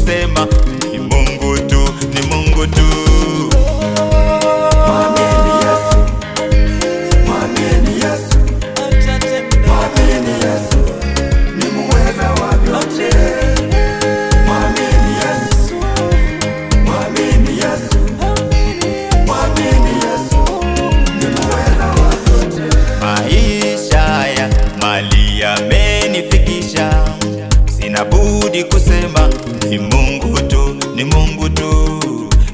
kusema ni Mungu tu, ni Mungu tu. Mwamini Yesu, mwamini Yesu, mwamini Yesu, ni muweza wa vyote. Mwamini Yesu, mwamini Yesu, mwamini Yesu, ni muweza wa vyote. Maisha haya mali yamenifikisha, sina budi kusema ni Mungu tu, ni Mungu tu.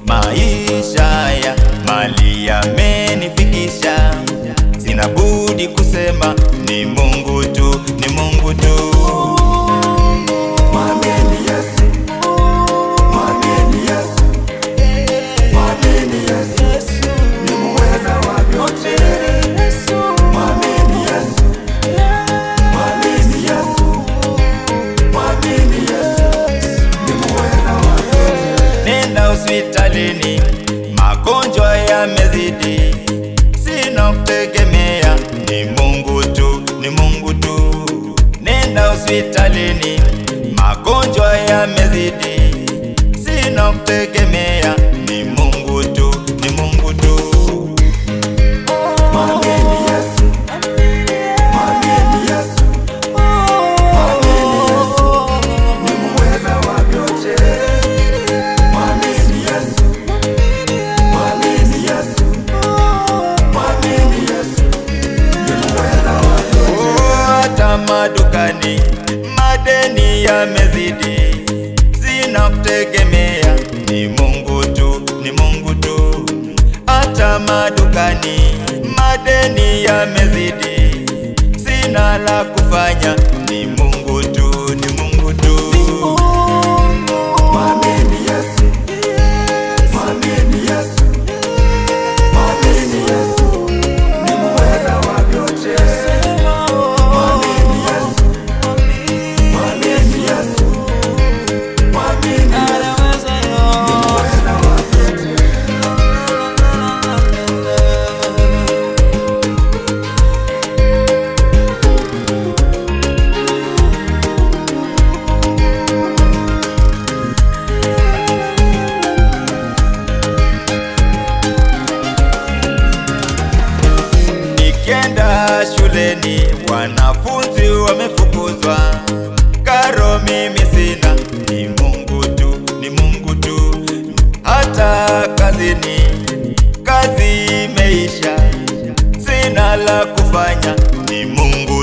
Maisha haya mali yamenifikisha, sina budi kusema ni Mungu tu, ni Mungu tu. Mwamini Yesu, mwamini Yesu, mwamini Yesu, ni muweza wa vyote. Mwamini Yesu, mwamini Yesu, mwamini Yesu, ni muweza wa vyote. Nenda hospitalini, magonjwa yamezidi, sina kutegemea, ni Mungu tu, ni Mungu tu. Nenda hospitalini, magonjwa yamezidi, sina kutegemea, ni Mungu tu, ni Mungu tu. Mwamini Yesu, mwamini Yesu, mwamini Yesu, ni muweza wa vyote. Mwamini Yesu, mwamini Yesu, mwamini Yesu, ni muweza wa vyote. Hata madukani madeni yamezidi, sina kutegemea, ni Mungu tu, ni Mungu tu. Hata madukani madeni yamezidi, sina la kufanya, ni Mungu tu, ni Mungu tu. Mwamini Yesu, mwamini Yesu, mwamini Yesu, ni muweza wa vyote. Mwamini Yesu, mwamini Yesu, mwamini Yesu, ni muweza wa vyote. Nikienda shuleni wanafunzi wamefukuzwa, karo mimi sina, ni Mungu tu, ni Mungu tu. Hata kazini kazi imeisha, sina la kufanya, ni Mungu